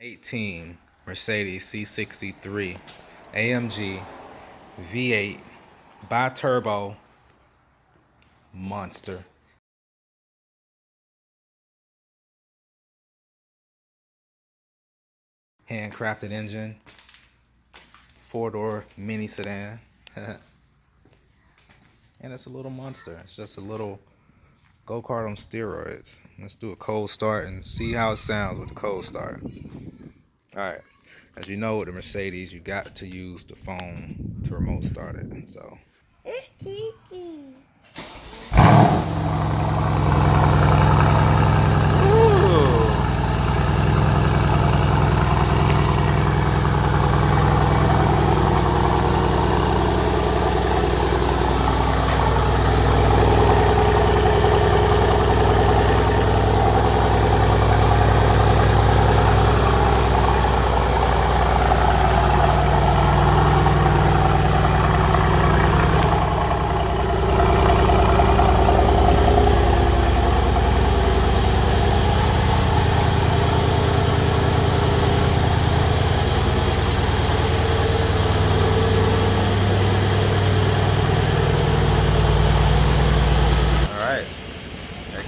18 Mercedes C63 AMG V8 bi-turbo monster. Handcrafted engine, 4-door mini sedan. And it's a little monster. It's just a little go-kart on steroids. Let's do a cold start and see how it sounds with the cold start. Alright, as you know with the Mercedes, you got to use the phone to remote start it. So it's Tiki.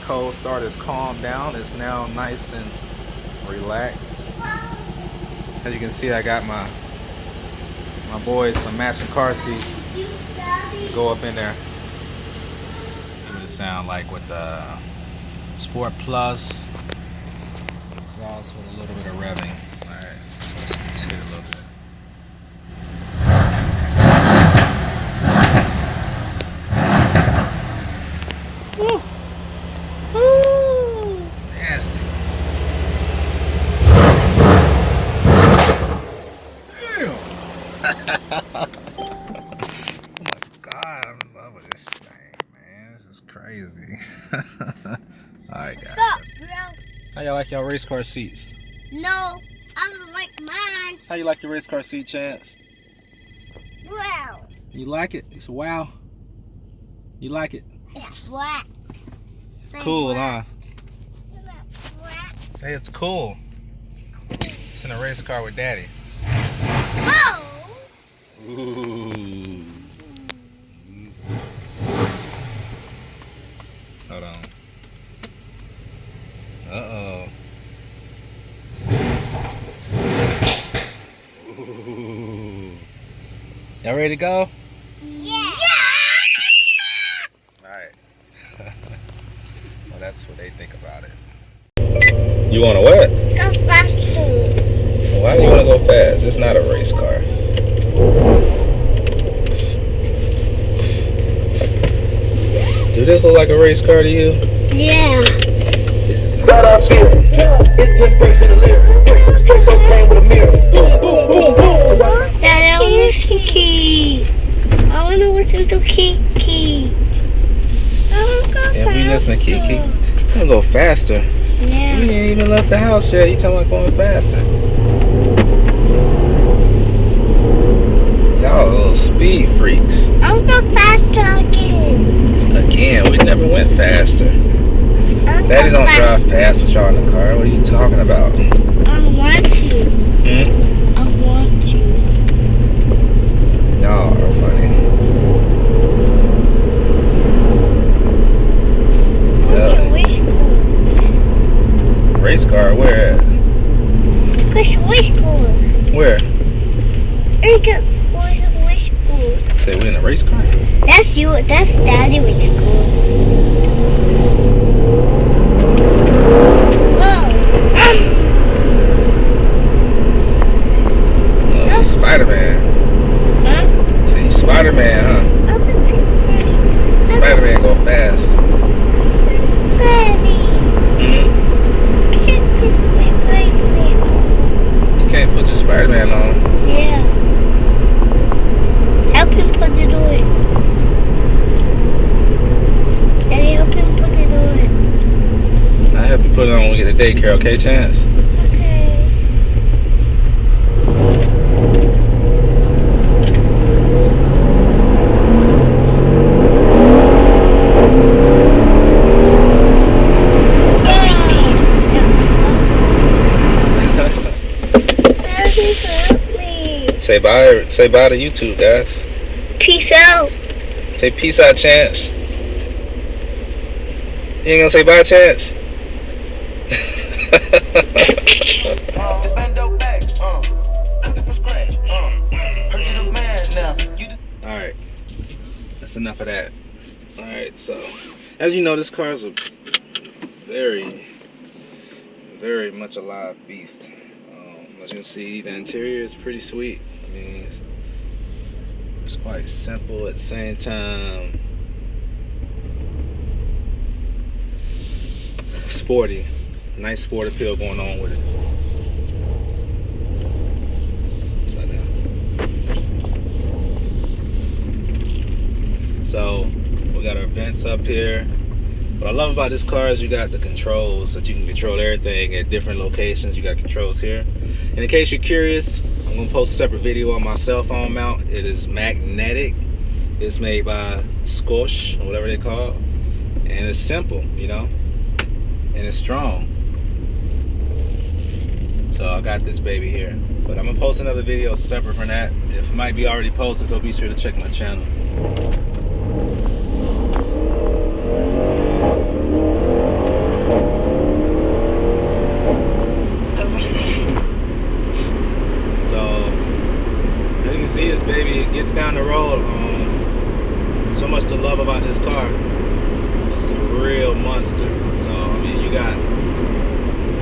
cold start has calmed down. It's now nice and relaxed. As you can see, I got my boys some matching car seats. Go up in there. See what it sounds like with the Sport Plus exhaust with a little bit of revving. All right, let's hit it a little bit. Woo! Woo! Nasty. Damn! Oh my God, I'm in love with this thing, man. This is crazy. Alright, guys. Stop, bro. How y'all like y'all race car seats? No, I don't like mine. How you like your race car seat, Chance? Wow. You like it? It's wow. You like it? It's black. It's Say cool, black. huh? Black. Say it's cool. It's in a race car with Daddy. Oh! Ooh. Hold on. Uh-oh. Ooh. Y'all ready to go? Yeah. Alright. Well, that's what they think about it. You want to what? Go faster. Why do you want to go fast? It's not a race car. Do this look like a race car to you? Yeah. This is not a race car. It's 10 bricks in the lyric. Cocaine with a mirror. Boom, boom, boom, boom. Dad, I want to listen to Kiki. I want to listen to Kiki. I want to go Yeah, we listen to Kiki. faster. I'm gonna go faster. Yeah. We ain't even left the house yet. You talking about going faster? Y'all little speed freaks. I want to go faster again. Again, we never went faster. Daddy don't drive fast with y'all in the car. What are you talking about? I want to. Hmm? I want to. Y'all are funny. Which Race car, where at? which school? Where? Which school? Say we in a race car? That's you. That's Daddy with school. Spider-Man. Huh? See, Spider-Man, huh? Spider-Man go fast. Daddy, Hmm? I can't put my bracelet. You can't put your Spider-Man on. Yeah. Help him put it on. Daddy, help him put it on. I'll help you put it on when we get to daycare, okay, Chance? Okay. Say bye. Say bye to YouTube, guys. Peace out. Say peace out, Chance. You ain't gonna say bye, Chance? Alright. That's enough of that. Alright, so as you know, this car is a very, very much alive beast. As you can see, the interior is pretty sweet. I mean, it's quite simple at the same time. Sporty. Nice sport appeal going on with it. Upside down. So we got our vents up here. What I love about this car is you got the controls that you can control everything at different locations. You got controls here. And in case you're curious, I'm gonna post a separate video on my cell phone mount. It is magnetic. It's made by Squash or whatever they call it. And it's simple, you know, and it's strong. So I got this baby here. But I'm gonna post another video separate from that. It might be already posted, so be sure to check my channel. See this baby, it gets down the road. So much to love about this car. It's a real monster. So I mean, you got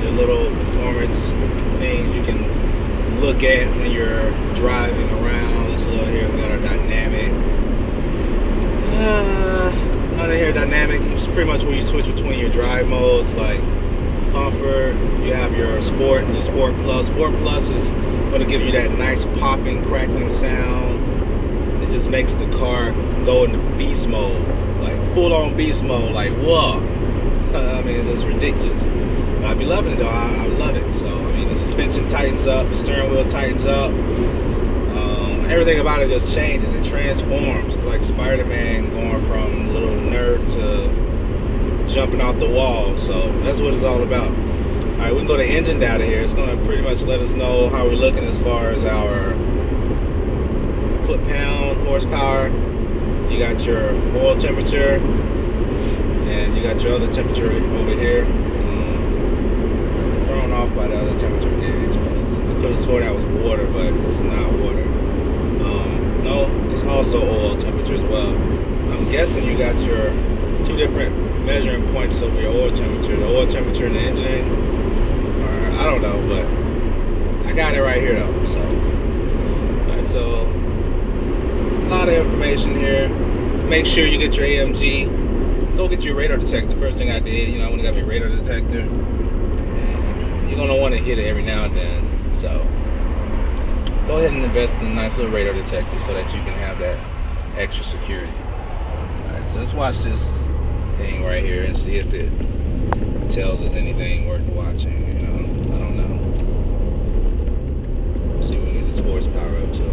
your little performance things you can look at when you're driving around. Let's look here. We got our dynamic. Under here, dynamic. It's pretty much where you switch between your drive modes, like comfort. You have your sport and your sport plus. Sport plus is going to give you that nice popping, crackling sound. It just makes the car go into beast mode, like full-on beast mode. Like whoa! I mean, it's just ridiculous. But I be loving it though. I love it. So I mean, the suspension tightens up, the steering wheel tightens up. Everything about it just changes. It transforms. It's like Spider-Man going from little nerd to jumping off the wall. So that's what it's all about. Alright, we can go to engine data here. It's going to pretty much let us know how we're looking as far as our foot-pound horsepower. You got your oil temperature, and you got your other temperature over here. Thrown off by the other temperature gauge. I could have sworn that was water, but it's not water. No, it's also oil temperature as well. I'm guessing you got your two different measuring points of your oil temperature. The oil temperature in the engine, or I don't know, but I got it right here though. So, alright, so a lot of information here. Make sure you get your AMG. Go get your radar detector. The first thing I did, you know, I went and got my radar detector. And you're gonna want to hit it every now and then. So go ahead and invest in a nice little radar detector so that you can have that extra security. Alright, so let's watch this thing right here and see if it tells us anything worth watching. You know, I don't know. Let's see what we get this horsepower up to.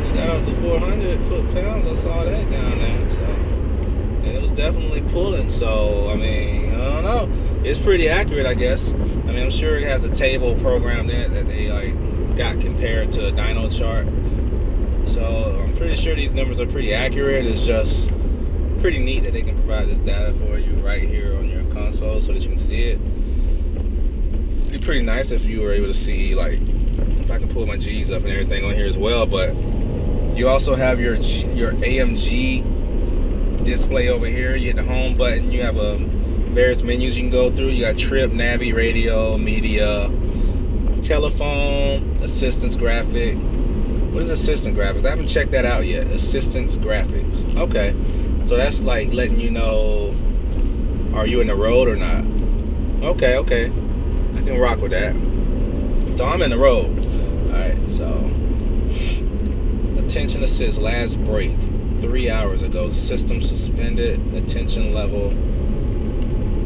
We got up to 400 foot-pounds. I saw that down there. So, and it was definitely pulling. So I mean, I don't know. It's pretty accurate, I guess. I mean, I'm sure it has a table programmed in it that they like got compared to a dyno chart. So I'm pretty sure these numbers are pretty accurate. It's just pretty neat that they can provide this data for you right here on your console so that you can see it. It'd be pretty nice if you were able to see, like, if I can pull my G's up and everything on here as well. But you also have your AMG display over here. You hit the home button. You have various menus you can go through. You got trip, navi, radio, media, telephone, assistance graphic. What is assistant graphics? I haven't checked that out yet. Assistance graphics. Okay. So that's like letting you know, are you in the road or not? Okay, okay. I can rock with that. So I'm in the road. Alright, so attention assist, last break 3 hours ago. System suspended, attention level.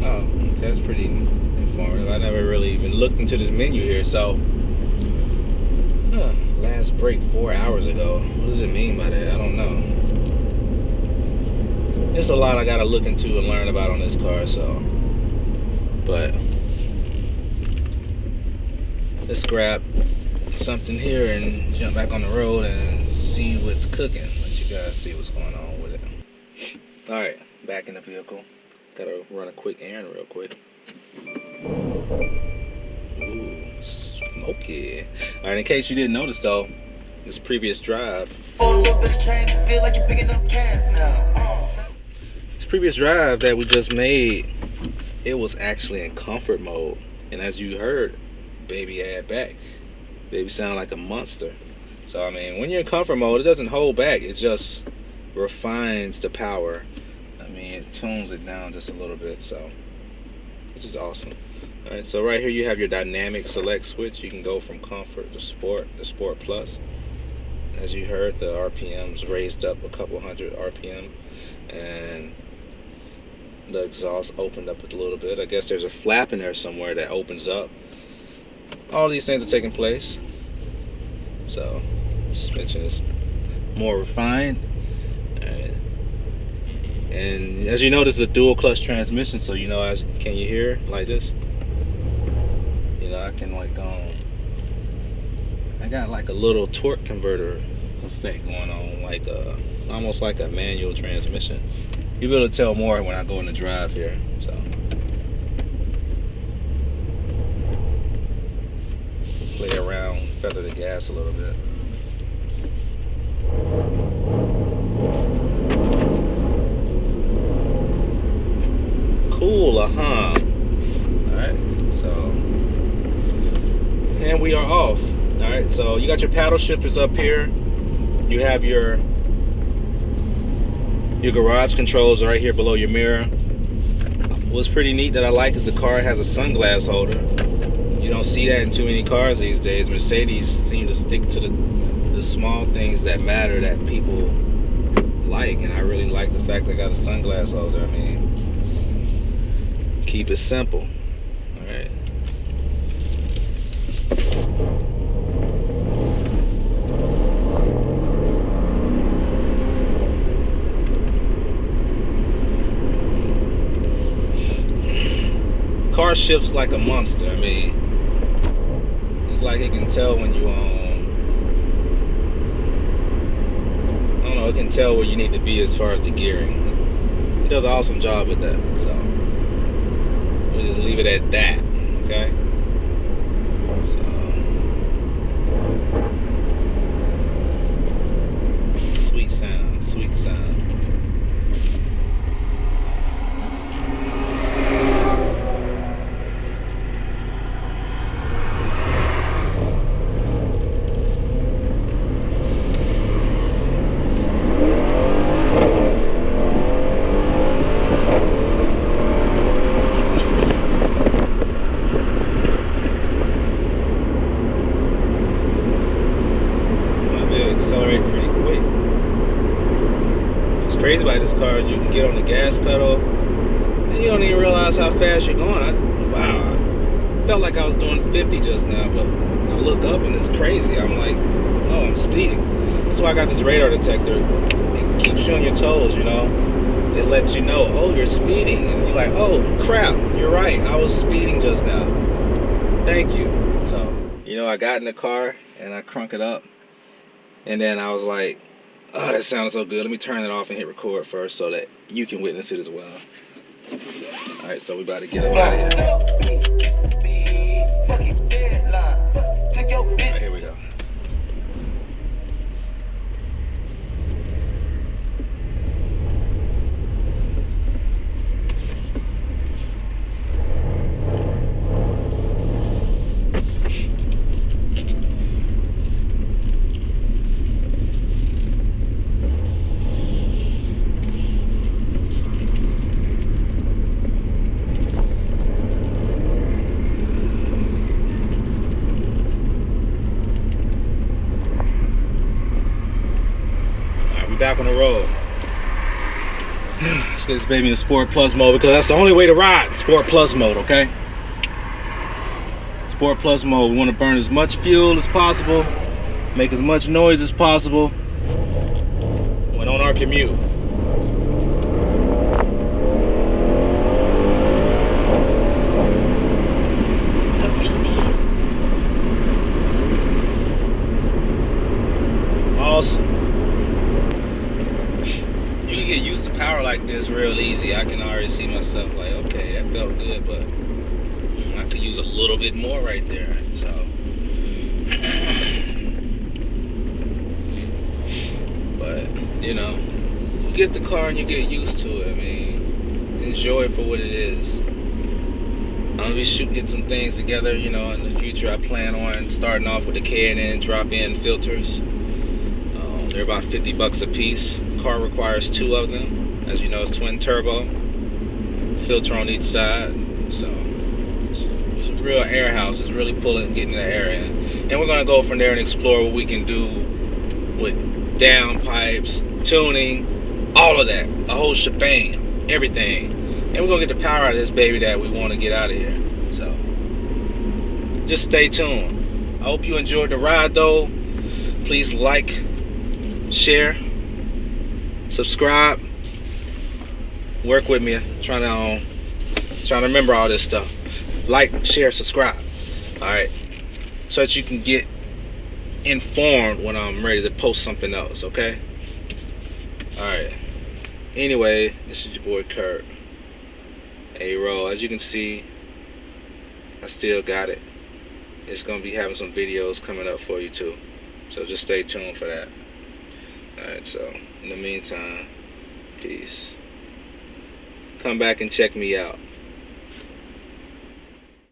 Oh, that's pretty informative. I never really even looked into this menu here, so last break 4 hours ago. What does it mean by that? I don't know. There's a lot I gotta look into and learn about on this car, so. But let's grab something here and jump back on the road and see what's cooking. Let you guys see what's going on with it. All right, back in the vehicle. Gotta run a quick errand real quick. Ooh, smoky. All right, in case you didn't notice though, this previous drive. This previous drive that we just made, it was actually in comfort mode, and as you heard, baby had back. Baby sound like a monster. So I mean, when you're in comfort mode, it doesn't hold back. It just refines the power. I mean, it tunes it down just a little bit, so which is awesome. All right, so right here you have your dynamic select switch. You can go from comfort to sport plus. As you heard, the RPMs raised up a couple hundred RPM, and the exhaust opened up a little bit. I guess there's a flap in there somewhere that opens up. All these things are taking place. So suspension is more refined. And as you know, this is a dual clutch transmission, so you know, can you hear like this? You know, I can like I got like a little torque converter effect going on, like almost like a manual transmission. You'll be able to tell more when I go in the drive here. So play around, feather the gas a little bit. Cool, huh? Alright, so, and we are off. Alright, so you got your paddle shifters up here. You have your garage controls right here below your mirror. What's pretty neat that I like is the car has a sunglass holder. You don't see that in too many cars these days. Mercedes seem to stick to the small things that matter that people like, and I really like the fact that I got a sunglass holder. I mean, keep it simple. All right. Car shifts like a monster. I mean, it's like it can tell when you I don't know, it can tell where you need to be as far as the gearing. It does an awesome job with that. So we'll just leave it at that, okay? So sweet sound, sweet sound. Crazy about this car is you can get on the gas pedal and you don't even realize how fast you're going. Wow, I felt like I was doing 50 just now, but I look up and it's crazy. I'm like, oh, I'm speeding. That's why I got this radar detector. It keeps you on your toes, you know. It lets you know, oh, you're speeding, and you're like, oh crap, you're right, I was speeding just now. Thank you. So, you know, I got in the car and I crunk it up, and then I was like, oh, that sounds so good. Let me turn it off and hit record first so that you can witness it as well. All right, so we about to get up out of here. All right, here we go. Back on the road. Let's get this baby in Sport Plus mode, because that's the only way to ride. Sport Plus mode, okay? Sport Plus mode. We want to burn as much fuel as possible, make as much noise as possible when on our commute. see, I can already see myself like, okay, that felt good, but I could use a little bit more right there. So but you know, you get the car and you get used to it. I mean, enjoy it for what it is. I'll be shooting some things together, you know, in the future. I plan on starting off with a K&N drop-in filters. They're about 50 bucks a piece. Car requires 2 of them. As you know, it's twin turbo. Filter on each side. So it's a real air house. It's really getting the air in. And we're gonna go from there and explore what we can do with downpipes, tuning, all of that, a whole shebang, everything. And we're gonna get the power out of this baby that we want to get out of here. So just stay tuned. I hope you enjoyed the ride though. Please like, share, subscribe, work with me. I'm trying to remember all this stuff. Like, share, subscribe. Alright, so that you can get informed when I'm ready to post something else, okay? Alright, anyway, this is your boy Kurt. Hey, roll. As you can see, I still got it. It's gonna be having some videos coming up for you too, so just stay tuned for that. Alright, so in the meantime, peace. Come back and check me out.